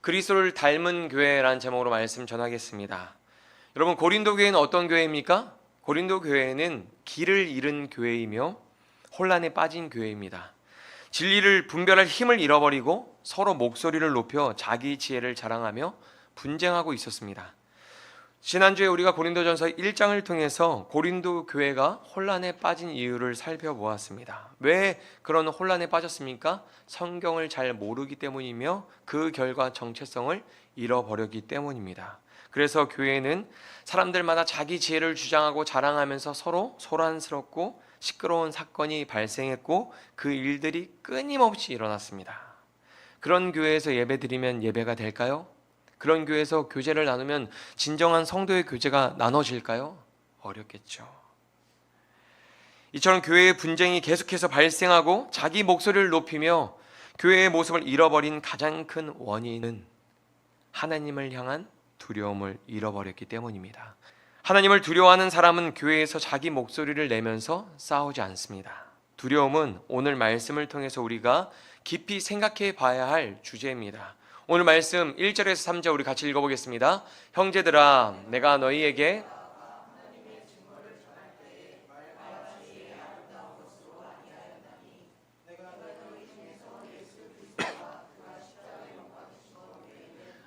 그리스도를 닮은 교회라는 제목으로 말씀 전하겠습니다. 여러분, 고린도 교회는 어떤 교회입니까? 고린도 교회는 길을 잃은 교회이며 혼란에 빠진 교회입니다. 진리를 분별할 힘을 잃어버리고 서로 목소리를 높여 자기 지혜를 자랑하며 분쟁하고 있었습니다. 지난주에 우리가 고린도전서 1장을 통해서 고린도 교회가 혼란에 빠진 이유를 살펴보았습니다. 왜 그런 혼란에 빠졌습니까? 성경을 잘 모르기 때문이며 그 결과 정체성을 잃어버렸기 때문입니다. 그래서 교회는 사람들마다 자기 지혜를 주장하고 자랑하면서 서로 소란스럽고 시끄러운 사건이 발생했고 그 일들이 끊임없이 일어났습니다. 그런 교회에서 예배드리면 예배가 될까요? 그런 교회에서 교제를 나누면 진정한 성도의 교제가 나눠질까요? 어렵겠죠. 이처럼 교회의 분쟁이 계속해서 발생하고 자기 목소리를 높이며 교회의 모습을 잃어버린 가장 큰 원인은 하나님을 향한 두려움을 잃어버렸기 때문입니다. 하나님을 두려워하는 사람은 교회에서 자기 목소리를 내면서 싸우지 않습니다. 두려움은 오늘 말씀을 통해서 우리가 깊이 생각해 봐야 할 주제입니다. 오늘 말씀 1절에서 3절 우리 같이 읽어보겠습니다. 형제들아, 내가 너희에게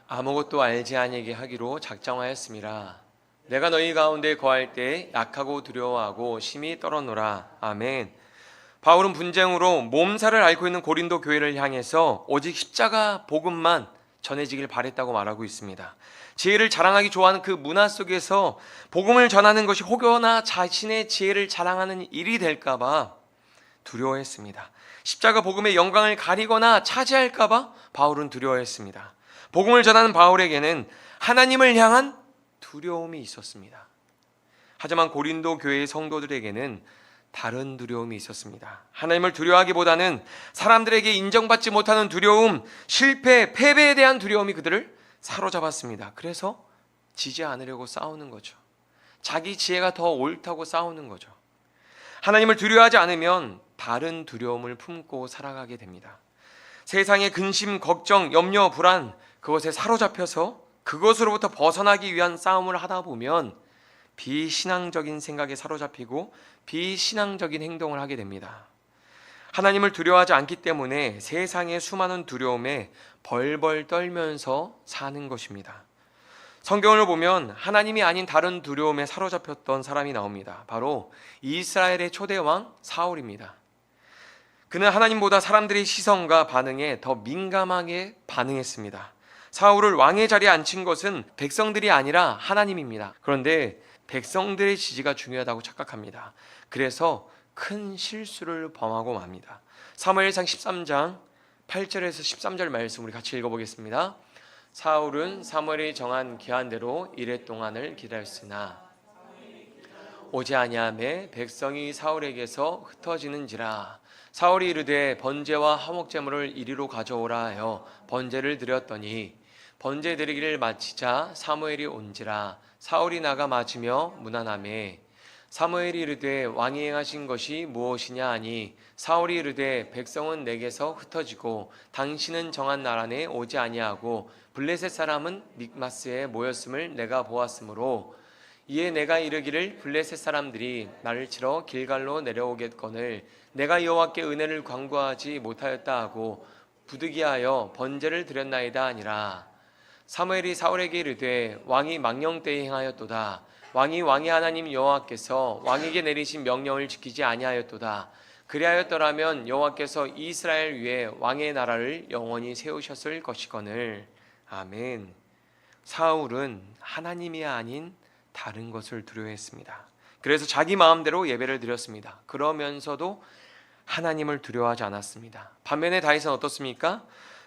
아무것도 알지 아니하게 하기로 작정하였음이라. 내가 너희 가운데 거할 때 약하고 두려워하고 심히 떨어노라. 아멘. 바울은 분쟁으로 몸살을 앓고 있는 고린도 교회를 향해서 오직 십자가 복음만 전해지길 바랬다고 말하고 있습니다. 지혜를 자랑하기 좋아하는 그 문화 속에서 복음을 전하는 것이 혹여나 자신의 지혜를 자랑하는 일이 될까봐 두려워했습니다. 십자가 복음의 영광을 가리거나 차지할까봐 바울은 두려워했습니다. 복음을 전하는 바울에게는 하나님을 향한 두려움이 있었습니다. 하지만 고린도 교회의 성도들에게는 다른 두려움이 있었습니다. 하나님을 두려워하기보다는 사람들에게 인정받지 못하는 두려움, 실패, 패배에 대한 두려움이 그들을 사로잡았습니다. 그래서 지지 않으려고 싸우는 거죠. 자기 지혜가 더 옳다고 싸우는 거죠. 하나님을 두려워하지 않으면 다른 두려움을 품고 살아가게 됩니다. 세상의 근심, 걱정, 염려, 불안, 그것에 사로잡혀서 그것으로부터 벗어나기 위한 싸움을 하다 보면 비신앙적인 생각에 사로잡히고 비신앙적인 행동을 하게 됩니다. 하나님을 두려워하지 않기 때문에 세상의 수많은 두려움에 벌벌 떨면서 사는 것입니다. 성경을 보면 하나님이 아닌 다른 두려움에 사로잡혔던 사람이 나옵니다. 바로 이스라엘의 초대왕 사울입니다. 그는 하나님보다 사람들의 시선과 반응에 더 민감하게 반응했습니다. 사울을 왕의 자리에 앉힌 것은 백성들이 아니라 하나님입니다. 그런데 백성들의 지지가 중요하다고 착각합니다. 그래서 큰 실수를 범하고 맙니다. 사무엘상 13장 8절에서 13절 말씀 우리 같이 읽어보겠습니다. 사울은 사무엘이 정한 기한대로 이레 동안을 기다렸으나 오지 아니하매 백성이 사울에게서 흩어지는지라. 사울이 이르되 번제와 화목제물을 이리로 가져오라 하여 번제를 드렸더니 번제 드리기를 마치자 사무엘이 온지라. 사울이 나가 맞으며 문안하매 사무엘이 이르되 왕이 행하신 것이 무엇이냐 하니 사울이 이르되 백성은 내게서 흩어지고 당신은 정한 날 안에 오지 아니하고 블레셋 사람은 믹마스에 모였음을 내가 보았으므로 이에 내가 이르기를 블레셋 사람들이 나를 치러 길갈로 내려오겠거늘 내가 여호와께 은혜를 간구하지 못하였다 하고 부득이하여 번제를 드렸나이다 아니라. 사무엘이 사울에게 이르되 왕이 망령 때에 행하였도다. 왕이 왕의 하나님 여호와께서 왕에게 내리신 명령을 지키지 아니하였도다. 그리하였더라면 여호와께서 이스라엘 위에 왕의 나라를 영원히 세우셨을 것이거늘. 아멘. 사울은 하나님이 아닌 다른 것을 두려워했습니다. 그래서 자기 마음대로 예배를 드렸습니다. 그러면서도 하나님을 두려워하지 않았습니다. 반면에 다윗은 어떻습니까?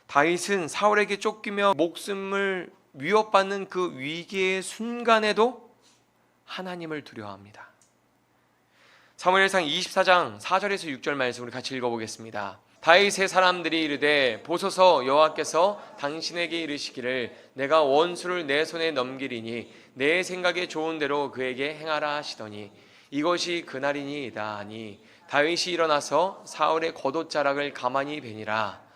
다윗은 사울에게 쫓기며 목숨을 위협받는 그 위기의 순간에도 하나님을 두려워합니다. 사무엘상 24장 4절에서 6절 말씀 우리 같이 읽어보겠습니다. 다윗의 사람들이 이르되 보소서 여호와께서 당신에게 이르시기를 내가 원수를 내 손에 넘기리니 내 생각에 좋은 대로 그에게 행하라 하시더니 이것이 그날이니이다 하니 다윗이 일어나서 사울의 겉옷자락을 가만히 베니라.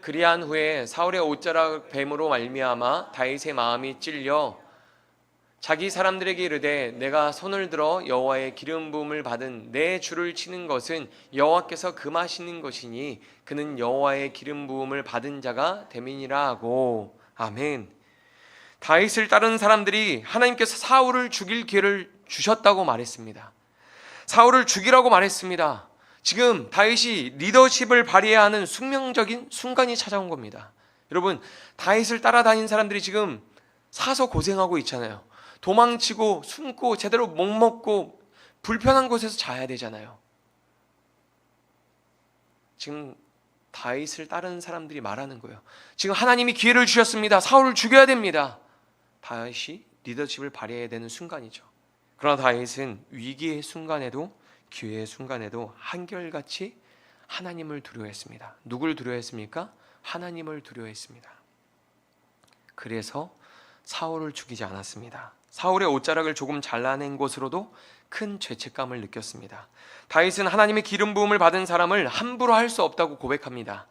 그리한 후에 사울의 옷자락 뱀으로 말미암아 다윗의 마음이 찔려 자기 사람들에게 이르되 내가 손을 들어 여호와의 기름 부음을 받은 내 주를 치는 것은 여호와께서 금하시는 것이니 그는 여호와의 기름 부음을 받은 자가 됨이니라 하고. 아멘. 다윗을 따르는 사람들이 하나님께서 사울을 죽일 기회를 주셨다고 말했습니다. 사울을 죽이라고 말했습니다. 지금 다윗이 리더십을 발휘해야 하는 숙명적인 순간이 찾아온 겁니다. 여러분, 다윗을 따라다닌 사람들이 지금 사서 고생하고 있잖아요. 도망치고 숨고 제대로 못 먹고 불편한 곳에서 자야 되잖아요. 지금 다윗을 따르는 사람들이 말하는 거예요. 지금 하나님이 기회를 주셨습니다. 사울을 죽여야 됩니다. 다윗이 리더십을 발휘해야 되는 순간이죠. 그러나 다윗은 위기의 순간에도 기회의 순간에도 한결같이 하나님을 두려워했습니다. 누굴 두려워했습니까? 하나님을 두려워했습니다. 그래서 사울을 죽이지 않았습니다. 사울의 옷자락을 조금 잘라낸 것으로도 큰 죄책감을 느꼈습니다. 다윗은 하나님의 기름 부음을 받은 사람을 함부로 할 수 없다고 고백합니다.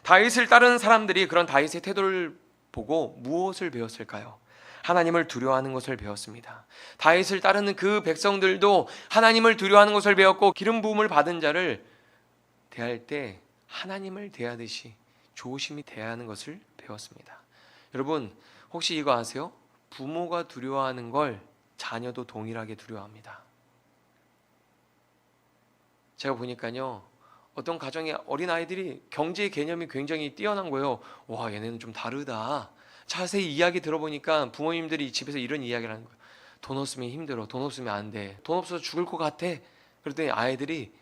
다윗을 따르는 사람들이 그런 다윗의 태도를 보고 무엇을 배웠을까요? 하나님을 두려워하는 것을 배웠습니다. 다윗을 따르는 그 백성들도 하나님을 두려워하는 것을 배웠고 기름 부음을 받은 자를 대할 때 하나님을 대하듯이 조심히 대하는 것을 배웠습니다. 여러분, 혹시 이거 아세요? 부모가 두려워하는 걸 자녀도 동일하게 두려워합니다. 제가 보니까요, 어떤 가정의 어린아이들이 경제의 개념이 굉장히 뛰어난 거예요. 와, 얘네는 좀 다르다. 자세히 이야기 들어보니까 부모님들이 집에서 이런 이야기를 하는 거예요. 돈 없으면 힘들어. 돈 없으면 안 돼. 돈 없어서 죽을 것 같아. 그랬더니 아이들이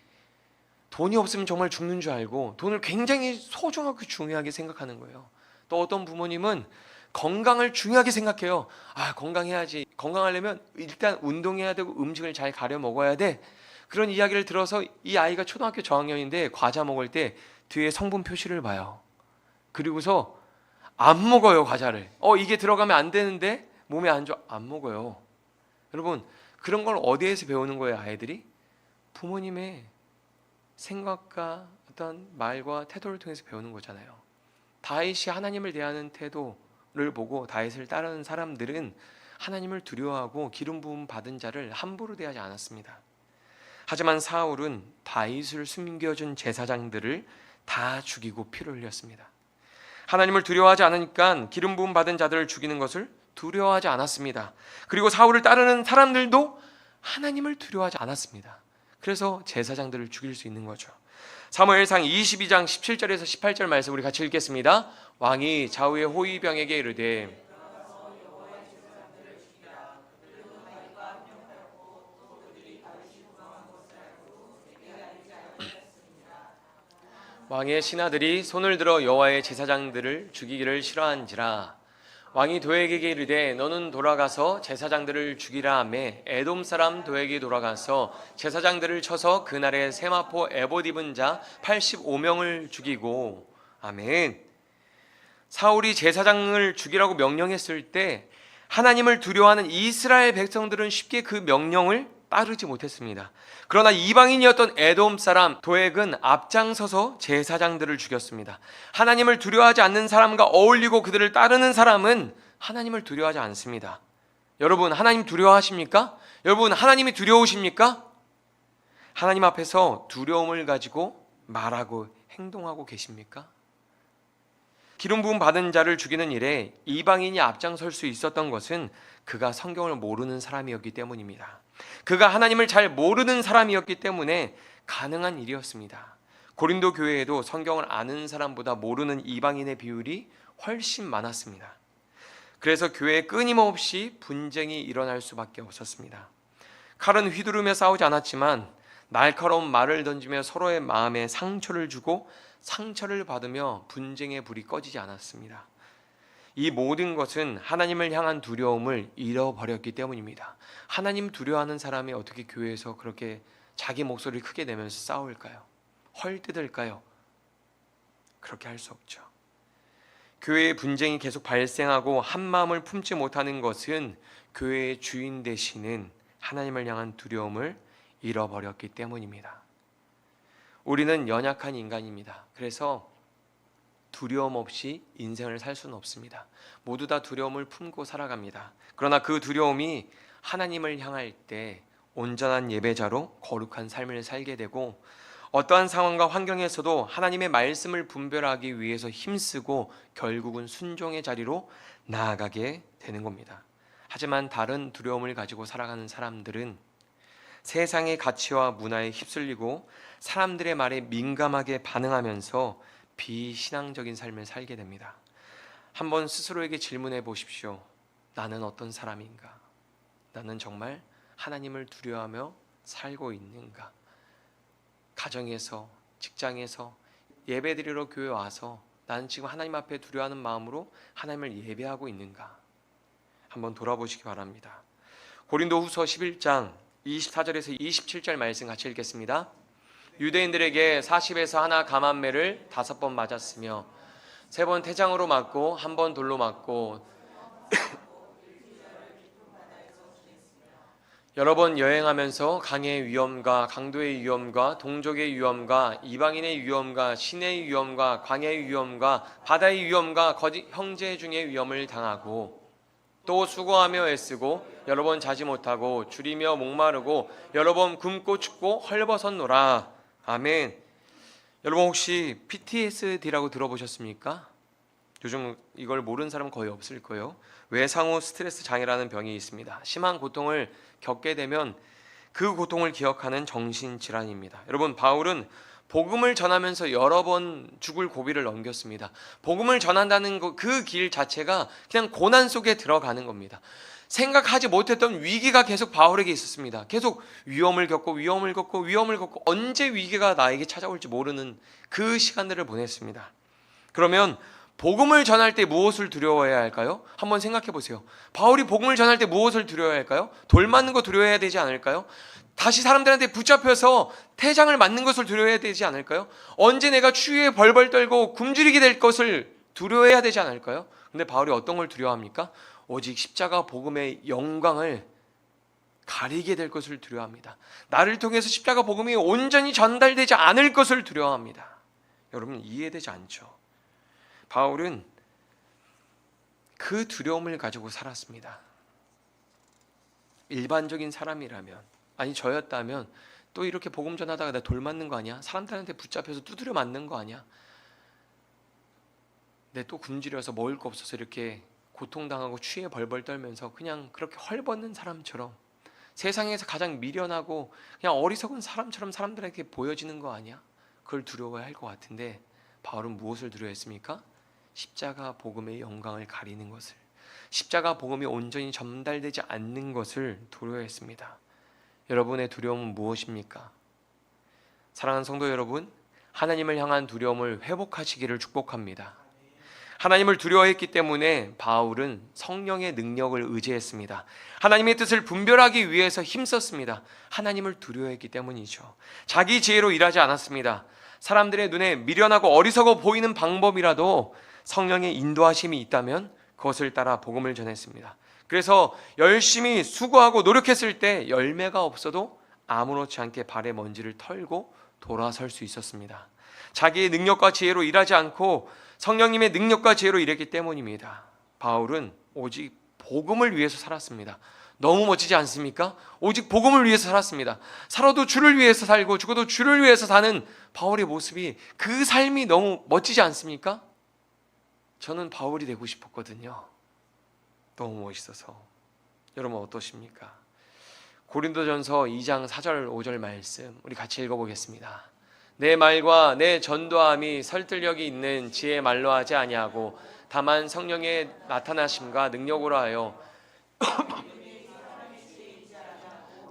돈이 없으면 정말 죽는 줄 알고 돈을 굉장히 소중하고 중요하게 생각하는 거예요. 또 어떤 부모님은 건강을 중요하게 생각해요. 아, 건강해야지. 건강하려면 일단 운동해야 되고 음식을 잘 가려 먹어야 돼. 그런 이야기를 들어서 이 아이가 초등학교 저학년인데 과자 먹을 때 뒤에 성분 표시를 봐요. 그리고서 안 먹어요, 과자를. 이게 들어가면 안 되는데 몸에 안 좋아. 안 먹어요. 여러분, 그런 걸 어디에서 배우는 거예요, 아이들이? 부모님의 생각과 어떤 말과 태도를 통해서 배우는 거잖아요. 다윗이 하나님을 대하는 태도를 보고 다윗을 따르는 사람들은 하나님을 두려워하고 기름 부음 받은 자를 함부로 대하지 않았습니다. 하지만 사울은 다윗을 숨겨준 제사장들을 다 죽이고 피를 흘렸습니다. 하나님을 두려워하지 않으니까 기름 부음 받은 자들을 죽이는 것을 두려워하지 않았습니다. 그리고 사울을 따르는 사람들도 하나님을 두려워하지 않았습니다. 그래서 제사장들을 죽일 수 있는 거죠. 사무엘상 22장 17절에서 18절 말씀 우리 같이 읽겠습니다. 왕이 좌우의 호위병에게 이르되 왕의 신하들이 손을 들어 여호와의 제사장들을 죽이기를 싫어한지라. 왕이 도액에게 이르되 너는 돌아가서 제사장들을 죽이라 하매 에돔 사람 도액이 돌아가서 제사장들을 쳐서 그날에 세마포 에봇 입은 자 85명을 죽이고. 아멘. 사울이 제사장을 죽이라고 명령했을 때 하나님을 두려워하는 이스라엘 백성들은 쉽게 그 명령을 따르지 못했습니다. 그러나 이방인이었던 에돔 사람 도액은 앞장서서 제사장들을 죽였습니다. 하나님을 두려워하지 않는 사람과 어울리고 그들을 따르는 사람은 하나님을 두려워하지 않습니다. 여러분, 하나님 두려워하십니까? 여러분, 하나님이 두려우십니까? 하나님 앞에서 두려움을 가지고 말하고 행동하고 계십니까? 기름 부음 받은 자를 죽이는 일에 이방인이 앞장설 수 있었던 것은 그가 성경을 모르는 사람이었기 때문입니다. 그가 하나님을 잘 모르는 사람이었기 때문에 가능한 일이었습니다. 고린도 교회에도 성경을 아는 사람보다 모르는 이방인의 비율이 훨씬 많았습니다. 그래서 교회에 끊임없이 분쟁이 일어날 수밖에 없었습니다. 칼은 휘두르며 싸우지 않았지만 날카로운 말을 던지며 서로의 마음에 상처를 주고 상처를 받으며 분쟁의 불이 꺼지지 않았습니다. 이 모든 것은 하나님을 향한 두려움을 잃어버렸기 때문입니다. 하나님 두려워하는 사람이 어떻게 교회에서 그렇게 자기 목소리를 크게 내면서 싸울까요? 헐뜯을까요? 그렇게 할 수 없죠. 교회의 분쟁이 계속 발생하고 한 마음을 품지 못하는 것은 교회의 주인 되시는 하나님을 향한 두려움을 잃어버렸기 때문입니다. 우리는 연약한 인간입니다. 그래서 두려움 없이 인생을 살 수는 없습니다. 모두 다 두려움을 품고 살아갑니다. 그러나 그 두려움이 하나님을 향할 때 온전한 예배자로 거룩한 삶을 살게 되고, 어떠한 상황과 환경에서도 하나님의 말씀을 분별하기 위해서 힘쓰고 결국은 순종의 자리로 나아가게 되는 겁니다. 하지만 다른 두려움을 가지고 살아가는 사람들은 세상의 가치와 문화에 휩쓸리고 사람들의 말에 민감하게 반응하면서 비신앙적인 삶을 살게 됩니다. 한번 스스로에게 질문해 보십시오. 나는 어떤 사람인가? 나는 정말 하나님을 두려워하며 살고 있는가? 가정에서, 직장에서, 예배드리러 교회 와서 나는 지금 하나님 앞에 두려워하는 마음으로 하나님을 예배하고 있는가? 한번 돌아보시기 바랍니다. 고린도후서 11장 24절에서 27절 말씀 같이 읽겠습니다. 유대인들에게 40에서 하나 감한매를 5번 맞았으며 3번 태장으로 맞고 1번 돌로 맞고 여러 번 여행하면서 강의 위험과 강도의 위험과 동족의 위험과 이방인의 위험과 신의 위험과 광야의 위험과 바다의 위험과 거짓 형제 중의 위험을 당하고, 또 수고하며 애쓰고 여러 번 자지 못하고 줄이며 목마르고 여러 번 굶고 춥고 헐벗었노라. 아멘. 여러분 혹시 PTSD라고 들어보셨습니까? 요즘 이걸 모르는 사람은 거의 없을 거예요. 외상후 스트레스 장애라는 병이 있습니다. 심한 고통을 겪게 되면 그 고통을 기억하는 정신질환입니다. 여러분, 바울은 복음을 전하면서 여러 번 죽을 고비를 넘겼습니다. 복음을 전한다는 그 길 자체가 그냥 고난 속에 들어가는 겁니다. 생각하지 못했던 위기가 계속 바울에게 있었습니다. 계속 위험을 겪고 언제 위기가 나에게 찾아올지 모르는 그 시간들을 보냈습니다. 그러면 복음을 전할 때 무엇을 두려워해야 할까요? 한번 생각해 보세요. 바울이 복음을 전할 때 무엇을 두려워해야 할까요? 돌 맞는 거 두려워해야 되지 않을까요? 다시 사람들한테 붙잡혀서 태장을 맞는 것을 두려워해야 되지 않을까요? 언제 내가 추위에 벌벌 떨고 굶주리게 될 것을 두려워해야 되지 않을까요? 근데 바울이 어떤 걸 두려워합니까? 오직 십자가 복음의 영광을 가리게 될 것을 두려워합니다. 나를 통해서 십자가 복음이 온전히 전달되지 않을 것을 두려워합니다. 여러분, 이해되지 않죠? 바울은 그 두려움을 가지고 살았습니다. 일반적인 사람이라면, 아니 저였다면 또 이렇게 복음 전하다가 나 돌 맞는 거 아니야? 사람들한테 붙잡혀서 두드려 맞는 거 아니야? 내 또 굶주려서 먹을 거 없어서 이렇게 고통당하고 추위에 벌벌 떨면서 그냥 그렇게 헐벗는 사람처럼, 세상에서 가장 미련하고 그냥 어리석은 사람처럼 사람들에게 보여지는 거 아니야? 그걸 두려워야 할 것 같은데, 바울은 무엇을 두려워했습니까? 십자가 복음의 영광을 가리는 것을, 십자가 복음이 온전히 전달되지 않는 것을 두려워했습니다. 여러분의 두려움은 무엇입니까? 사랑하는 성도 여러분, 하나님을 향한 두려움을 회복하시기를 축복합니다. 하나님을 두려워했기 때문에 바울은 성령의 능력을 의지했습니다. 하나님의 뜻을 분별하기 위해서 힘썼습니다. 하나님을 두려워했기 때문이죠. 자기 지혜로 일하지 않았습니다. 사람들의 눈에 미련하고 어리석어 보이는 방법이라도 성령의 인도하심이 있다면 그것을 따라 복음을 전했습니다. 그래서 열심히 수고하고 노력했을 때 열매가 없어도 아무렇지 않게 발에 먼지를 털고 돌아설 수 있었습니다. 자기의 능력과 지혜로 일하지 않고 성령님의 능력과 지혜로 일했기 때문입니다. 바울은 오직 복음을 위해서 살았습니다. 너무 멋지지 않습니까? 오직 복음을 위해서 살았습니다. 살아도 주를 위해서 살고 죽어도 주를 위해서 사는 바울의 모습이, 그 삶이 너무 멋지지 않습니까? 저는 바울이 되고 싶었거든요. 너무 멋있어서. 여러분 어떠십니까? 고린도전서 2장 4절 5절 말씀 우리 같이 읽어보겠습니다. 내 말과 내 전도함이 설득력이 있는 지혜의 말로 하지 아니하고 다만 성령의 나타나심과 능력으로 하여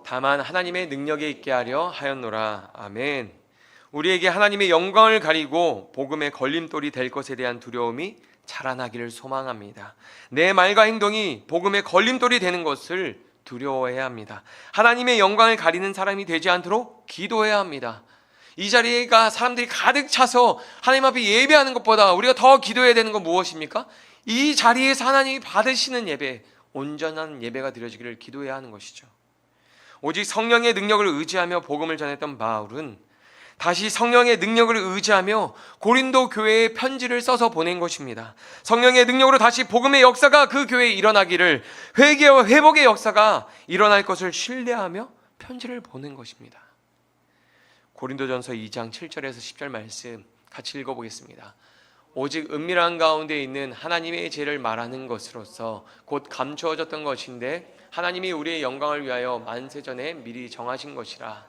다만 하나님의 능력에 있게 하려 하였노라. 아멘. 우리에게 하나님의 영광을 가리고 복음의 걸림돌이 될 것에 대한 두려움이 자라나기를 소망합니다. 내 말과 행동이 복음의 걸림돌이 되는 것을 두려워해야 합니다. 하나님의 영광을 가리는 사람이 되지 않도록 기도해야 합니다. 이 자리가 사람들이 가득 차서 하나님 앞에 예배하는 것보다 우리가 더 기도해야 되는 건 무엇입니까? 이 자리에서 하나님이 받으시는 예배, 온전한 예배가 드려지기를 기도해야 하는 것이죠. 오직 성령의 능력을 의지하며 복음을 전했던 바울은 다시 성령의 능력을 의지하며 고린도 교회에 편지를 써서 보낸 것입니다. 성령의 능력으로 다시 복음의 역사가 그 교회에 일어나기를, 회개와 회복의 역사가 일어날 것을 신뢰하며 편지를 보낸 것입니다. 고린도전서 2장 7절에서 10절 말씀 같이 읽어보겠습니다. 오직 은밀한 가운데 있는 하나님의 죄를 말하는 것으로서 곧 감추어졌던 것인데 하나님이 우리의 영광을 위하여 만세전에 미리 정하신 것이라.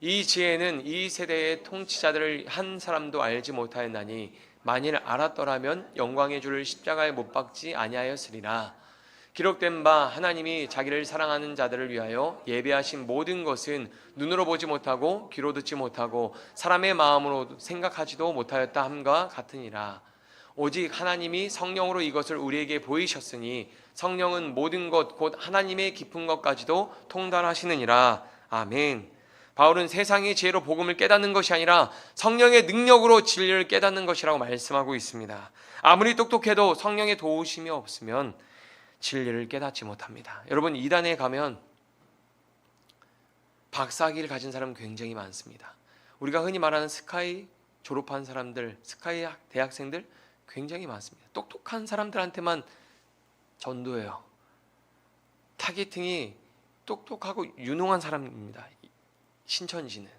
이 지혜는 이 세대의 통치자들을 한 사람도 알지 못하였나니 만일 알았더라면 영광의 주를 십자가에 못 박지 아니하였으리라. 기록된 바 하나님이 자기를 사랑하는 자들을 위하여 예비하신 모든 것은 눈으로 보지 못하고 귀로 듣지 못하고 사람의 마음으로 생각하지도 못하였다 함과 같으니라. 오직 하나님이 성령으로 이것을 우리에게 보이셨으니 성령은 모든 것 곧 하나님의 깊은 것까지도 통달하시느니라. 아멘. 바울은 세상의 지혜로 복음을 깨닫는 것이 아니라 성령의 능력으로 진리를 깨닫는 것이라고 말씀하고 있습니다. 아무리 똑똑해도 성령의 도우심이 없으면 진리를 깨닫지 못합니다. 여러분, 이단에 가면 박사학위를 가진 사람은 굉장히 많습니다. 우리가 흔히 말하는 스카이 졸업한 사람들, 스카이 대학생들 굉장히 많습니다. 똑똑한 사람들한테만 전도해요. 타겟팅이 똑똑하고 유능한 사람입니다. 신천지는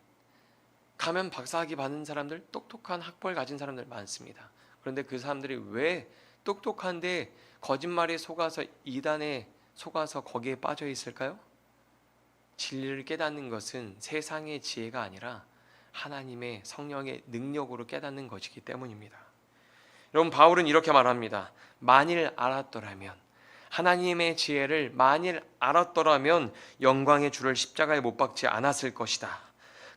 가면 박사학위 받는 사람들, 똑똑한 학벌 가진 사람들 많습니다. 그런데 그 사람들이 왜 똑똑한데 거짓말에 속아서 이단에 속아서 거기에 빠져 있을까요? 진리를 깨닫는 것은 세상의 지혜가 아니라 하나님의 성령의 능력으로 깨닫는 것이기 때문입니다. 여러분, 바울은 이렇게 말합니다. 만일 알았더라면, 하나님의 지혜를 만일 알았더라면 영광의 주를 십자가에 못 박지 않았을 것이다.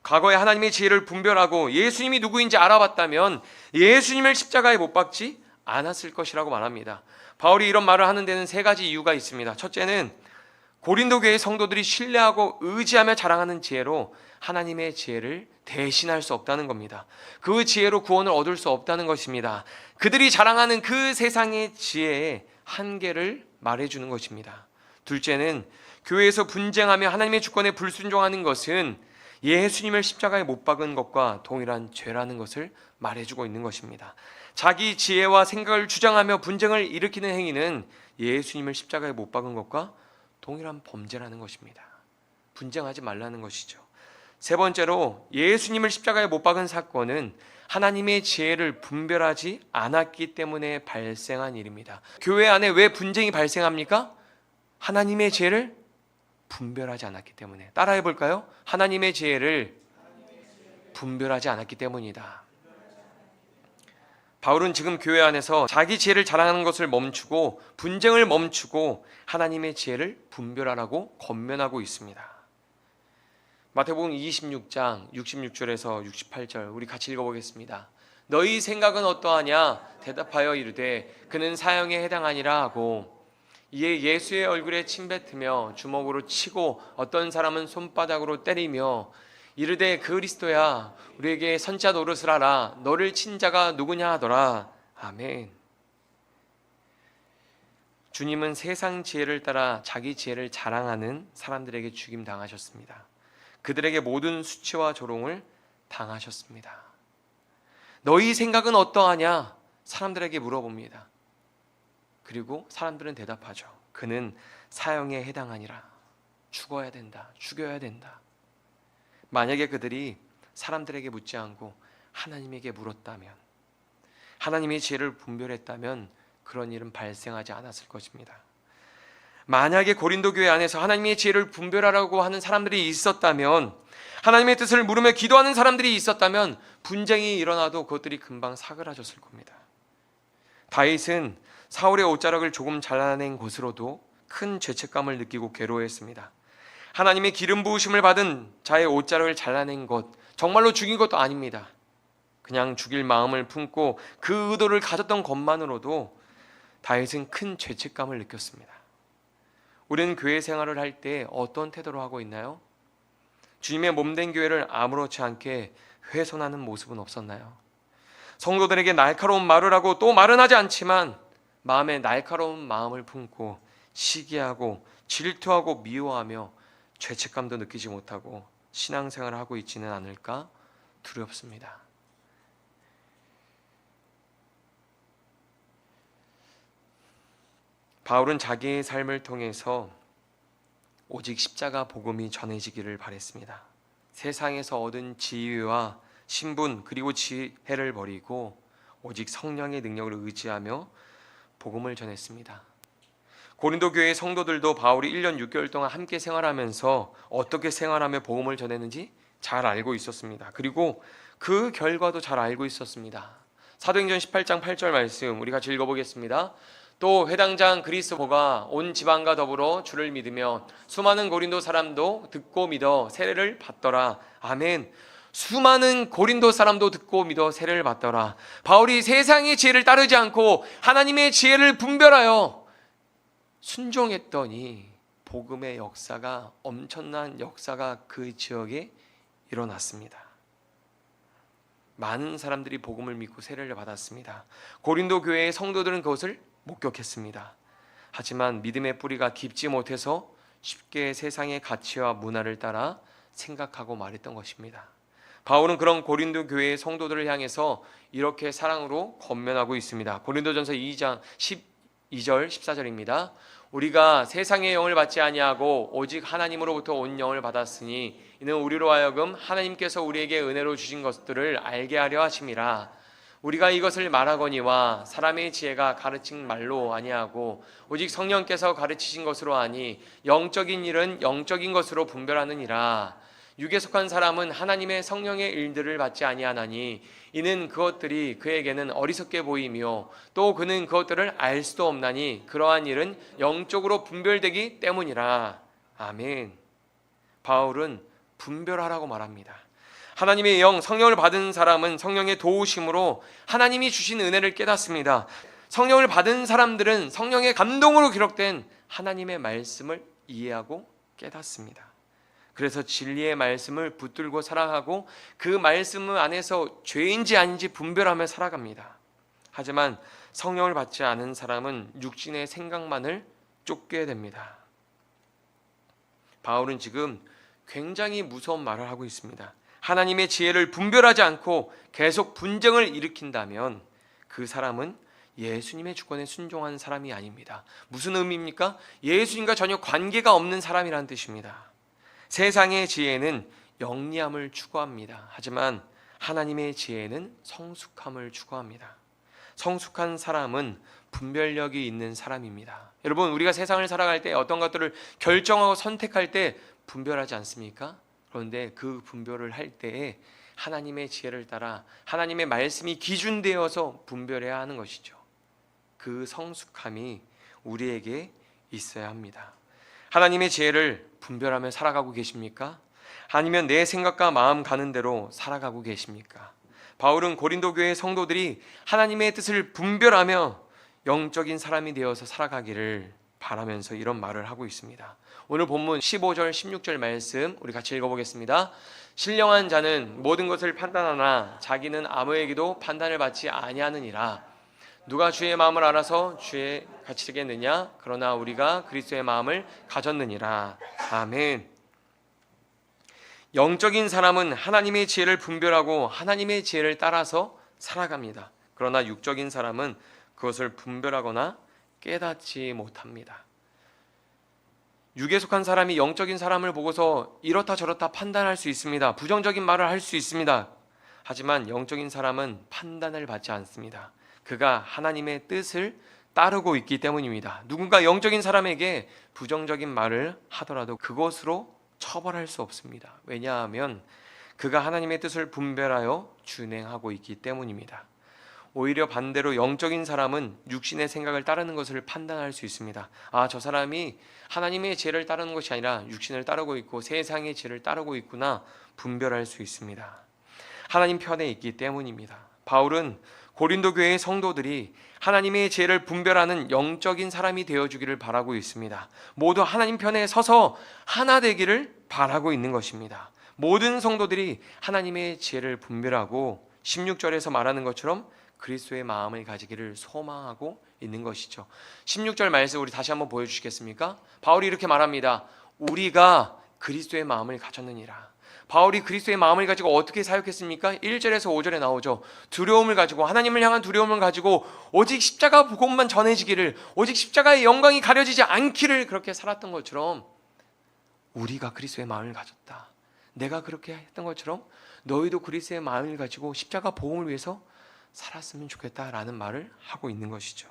과거에 하나님의 지혜를 분별하고 예수님이 누구인지 알아봤다면 예수님을 십자가에 못 박지 않았을 것이라고 말합니다. 바울이 이런 말을 하는 데는 세 가지 이유가 있습니다. 첫째는 고린도 교회의 성도들이 신뢰하고 의지하며 자랑하는 지혜로 하나님의 지혜를 대신할 수 없다는 겁니다. 그 지혜로 구원을 얻을 수 없다는 것입니다. 그들이 자랑하는 그 세상의 지혜의 한계를 말해주는 것입니다. 둘째는 교회에서 분쟁하며 하나님의 주권에 불순종하는 것은 예수님을 십자가에 못 박은 것과 동일한 죄라는 것을 말해주고 있는 것입니다. 자기 지혜와 생각을 주장하며 분쟁을 일으키는 행위는 예수님을 십자가에 못 박은 것과 동일한 범죄라는 것입니다. 분쟁하지 말라는 것이죠. 세 번째로 예수님을 십자가에 못 박은 사건은 하나님의 지혜를 분별하지 않았기 때문에 발생한 일입니다. 교회 안에 왜 분쟁이 발생합니까? 하나님의 지혜를 분별하지 않았기 때문에. 따라해 볼까요? 하나님의 지혜를 분별하지 않았기 때문이다. 바울은 지금 교회 안에서 자기 지혜를 자랑하는 것을 멈추고 분쟁을 멈추고 하나님의 지혜를 분별하라고 권면하고 있습니다. 마태복음 26장 66절에서 68절 우리 같이 읽어보겠습니다. 너희 생각은 어떠하냐? 대답하여 이르되 그는 사형에 해당하니라 하고, 이에 예수의 얼굴에 침뱉으며 주먹으로 치고 어떤 사람은 손바닥으로 때리며 이르되 그리스도야 우리에게 선자 노릇을 하라. 너를 친 자가 누구냐 하더라. 아멘. 주님은 세상 지혜를 따라 자기 지혜를 자랑하는 사람들에게 죽임 당하셨습니다. 그들에게 모든 수치와 조롱을 당하셨습니다. 너희 생각은 어떠하냐? 사람들에게 물어봅니다. 그리고 사람들은 대답하죠. 그는 사형에 해당하니라. 죽어야 된다. 죽여야 된다. 만약에 그들이 사람들에게 묻지 않고 하나님에게 물었다면, 하나님의 지혜를 분별했다면 그런 일은 발생하지 않았을 것입니다. 만약에 고린도 교회 안에서 하나님의 지혜를 분별하라고 하는 사람들이 있었다면, 하나님의 뜻을 물으며 기도하는 사람들이 있었다면 분쟁이 일어나도 그것들이 금방 사그라졌을 겁니다. 다윗은 사울의 옷자락을 조금 잘라낸 것으로도 큰 죄책감을 느끼고 괴로워했습니다. 하나님의 기름 부으심을 받은 자의 옷자락을 잘라낸 것, 정말로 죽인 것도 아닙니다. 그냥 죽일 마음을 품고 그 의도를 가졌던 것만으로도 다윗은 큰 죄책감을 느꼈습니다. 우리는 교회 생활을 할 때 어떤 태도로 하고 있나요? 주님의 몸된 교회를 아무렇지 않게 훼손하는 모습은 없었나요? 성도들에게 날카로운 말을 하고 또 말은 하지 않지만 마음에 날카로운 마음을 품고 시기하고 질투하고 미워하며 죄책감도 느끼지 못하고 신앙생활을 하고 있지는 않을까 두렵습니다. 바울은 자기의 삶을 통해서 오직 십자가 복음이 전해지기를 바랬습니다. 세상에서 얻은 지위와 신분 그리고 지혜를 버리고 오직 성령의 능력을 의지하며 복음을 전했습니다. 고린도 교회 성도들도 바울이 1년 6개월 동안 함께 생활하면서 어떻게 생활하며 복음을 전했는지 잘 알고 있었습니다. 그리고 그 결과도 잘 알고 있었습니다. 사도행전 18장 8절 말씀 우리 같이 읽어보겠습니다. 또 회당장 그리스도가 온 지방과 더불어 주를 믿으며 수많은 고린도 사람도 듣고 믿어 세례를 받더라. 아멘. 수많은 고린도 사람도 듣고 믿어 세례를 받더라. 바울이 세상의 지혜를 따르지 않고 하나님의 지혜를 분별하여 순종했더니 복음의 역사가, 엄청난 역사가 그 지역에 일어났습니다. 많은 사람들이 복음을 믿고 세례를 받았습니다. 고린도 교회의 성도들은 그것을 목격했습니다. 하지만 믿음의 뿌리가 깊지 못해서 쉽게 세상의 가치와 문화를 따라 생각하고 말했던 것입니다. 바울은 그런 고린도 교회의 성도들을 향해서 이렇게 사랑으로 권면하고 있습니다. 고린도전서 2장 12절 14절입니다. 우리가 세상의 영을 받지 아니하고 오직 하나님으로부터 온 영을 받았으니 이는 우리로 하여금 하나님께서 우리에게 은혜로 주신 것들을 알게 하려 하심이라. 우리가 이것을 말하거니와 사람의 지혜가 가르친 말로 아니하고 오직 성령께서 가르치신 것으로 하니 영적인 일은 영적인 것으로 분별하느니라. 육에 속한 사람은 하나님의 성령의 일들을 받지 아니하나니 이는 그것들이 그에게는 어리석게 보이며 또 그는 그것들을 알 수도 없나니 그러한 일은 영적으로 분별되기 때문이라. 아멘. 바울은 분별하라고 말합니다. 하나님의 영, 성령을 받은 사람은 성령의 도우심으로 하나님이 주신 은혜를 깨닫습니다. 성령을 받은 사람들은 성령의 감동으로 기록된 하나님의 말씀을 이해하고 깨닫습니다. 그래서 진리의 말씀을 붙들고 살아가고 그 말씀 안에서 죄인지 아닌지 분별하며 살아갑니다. 하지만 성령을 받지 않은 사람은 육신의 생각만을 쫓게 됩니다. 바울은 지금 굉장히 무서운 말을 하고 있습니다. 하나님의 지혜를 분별하지 않고 계속 분쟁을 일으킨다면 그 사람은 예수님의 주권에 순종한 사람이 아닙니다. 무슨 의미입니까? 예수님과 전혀 관계가 없는 사람이라는 뜻입니다. 세상의 지혜는 영리함을 추구합니다. 하지만 하나님의 지혜는 성숙함을 추구합니다. 성숙한 사람은 분별력이 있는 사람입니다. 여러분, 우리가 세상을 살아갈 때 어떤 것들을 결정하고 선택할 때 분별하지 않습니까? 그런데 그 분별을 할 때에 하나님의 지혜를 따라 하나님의 말씀이 기준되어서 분별해야 하는 것이죠. 그 성숙함이 우리에게 있어야 합니다. 하나님의 지혜를 분별하며 살아가고 계십니까? 아니면 내 생각과 마음 가는 대로 살아가고 계십니까? 바울은 고린도 교회 성도들이 하나님의 뜻을 분별하며 영적인 사람이 되어서 살아가기를 바라면서 이런 말을 하고 있습니다. 오늘 본문 15절 16절 말씀 우리 같이 읽어보겠습니다. 신령한 자는 모든 것을 판단하나 자기는 아무에게도 판단을 받지 아니하느니라. 누가 주의 마음을 알아서 주의 가치겠느냐? 그러나 우리가 그리스도의 마음을 가졌느니라. 아멘. 영적인 사람은 하나님의 지혜를 분별하고 하나님의 지혜를 따라서 살아갑니다. 그러나 육적인 사람은 그것을 분별하거나 깨닫지 못합니다. 육에 속한 사람이 영적인 사람을 보고서 이렇다 저렇다 판단할 수 있습니다. 부정적인 말을 할 수 있습니다. 하지만 영적인 사람은 판단을 받지 않습니다. 그가 하나님의 뜻을 따르고 있기 때문입니다. 누군가 영적인 사람에게 부정적인 말을 하더라도 그것으로 처벌할 수 없습니다. 왜냐하면 그가 하나님의 뜻을 분별하여 준행하고 있기 때문입니다. 오히려 반대로 영적인 사람은 육신의 생각을 따르는 것을 판단할 수 있습니다. 아, 저 사람이 하나님의 지혜를 따르는 것이 아니라 육신을 따르고 있고 세상의 지혜를 따르고 있구나 분별할 수 있습니다. 하나님 편에 있기 때문입니다. 바울은 고린도 교회의 성도들이 하나님의 지혜를 분별하는 영적인 사람이 되어주기를 바라고 있습니다. 모두 하나님 편에 서서 하나 되기를 바라고 있는 것입니다. 모든 성도들이 하나님의 지혜를 분별하고 16절에서 말하는 것처럼 그리스도의 마음을 가지기를 소망하고 있는 것이죠. 16절 말씀 우리 다시 한번 보여주시겠습니까? 바울이 이렇게 말합니다. 우리가 그리스도의 마음을 가졌느니라. 바울이 그리스도의 마음을 가지고 어떻게 사역했습니까? 1절에서 5절에 나오죠. 두려움을 가지고, 하나님을 향한 두려움을 가지고 오직 십자가 복음만 전해지기를, 오직 십자가의 영광이 가려지지 않기를 그렇게 살았던 것처럼 우리가 그리스도의 마음을 가졌다. 내가 그렇게 했던 것처럼 너희도 그리스도의 마음을 가지고 십자가 복음을 위해서 살았으면 좋겠다라는 말을 하고 있는 것이죠.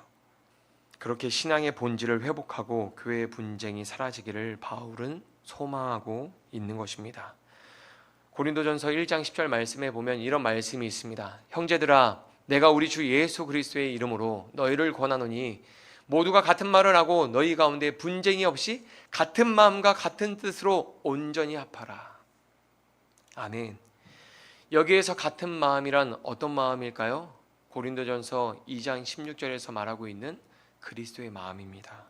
그렇게 신앙의 본질을 회복하고 교회의 분쟁이 사라지기를 바울은 소망하고 있는 것입니다. 고린도전서 1장 10절 말씀에 보면 이런 말씀이 있습니다. 형제들아, 내가 우리 주 예수 그리스도의 이름으로 너희를 권하노니 모두가 같은 말을 하고 너희 가운데 분쟁이 없이 같은 마음과 같은 뜻으로 온전히 합하라. 아멘. 여기에서 같은 마음이란 어떤 마음일까요? 고린도전서 2장 16절에서 말하고 있는 그리스도의 마음입니다.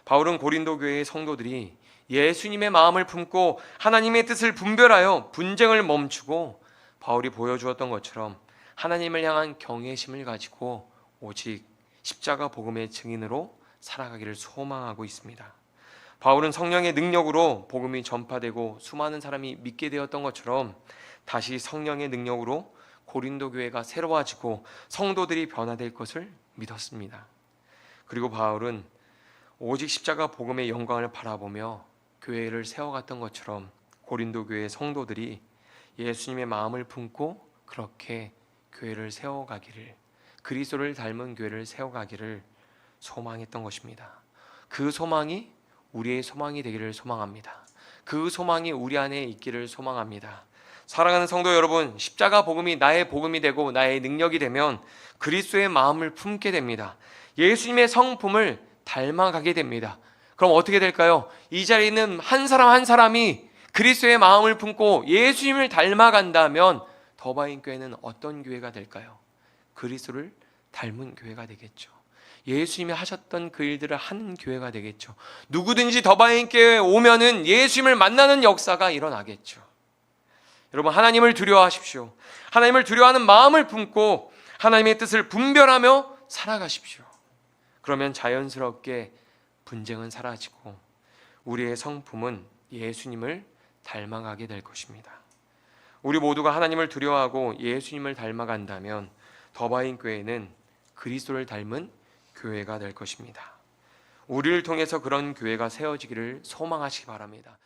바울은 고린도 교회의 성도들이 예수님의 마음을 품고 하나님의 뜻을 분별하여 분쟁을 멈추고 바울이 보여주었던 것처럼 하나님을 향한 경외심을 가지고 오직 십자가 복음의 증인으로 살아가기를 소망하고 있습니다. 바울은 성령의 능력으로 복음이 전파되고 수많은 사람이 믿게 되었던 것처럼 다시 성령의 능력으로 고린도 교회가 새로워지고 성도들이 변화될 것을 믿었습니다. 그리고 바울은 오직 십자가 복음의 영광을 바라보며 교회를 세워갔던 것처럼 고린도 교회의 성도들이 예수님의 마음을 품고 그렇게 교회를 세워가기를, 그리스도를 닮은 교회를 세워가기를 소망했던 것입니다. 그 소망이 우리의 소망이 되기를 소망합니다. 그 소망이 우리 안에 있기를 소망합니다. 사랑하는 성도 여러분, 십자가 복음이 나의 복음이 되고 나의 능력이 되면 그리스도의 마음을 품게 됩니다. 예수님의 성품을 닮아가게 됩니다. 그럼 어떻게 될까요? 이 자리에 있는 한 사람 한 사람이 그리스도의 마음을 품고 예수님을 닮아간다면 더바인 교회는 어떤 교회가 될까요? 그리스도를 닮은 교회가 되겠죠. 예수님이 하셨던 그 일들을 하는 교회가 되겠죠. 누구든지 더바인 교회에 오면은 예수님을 만나는 역사가 일어나겠죠. 여러분, 하나님을 두려워하십시오. 하나님을 두려워하는 마음을 품고 하나님의 뜻을 분별하며 살아가십시오. 그러면 자연스럽게 분쟁은 사라지고 우리의 성품은 예수님을 닮아가게 될 것입니다. 우리 모두가 하나님을 두려워하고 예수님을 닮아간다면 더바인 교회는 그리스도를 닮은 교회가 될 것입니다. 우리를 통해서 그런 교회가 세워지기를 소망하시기 바랍니다.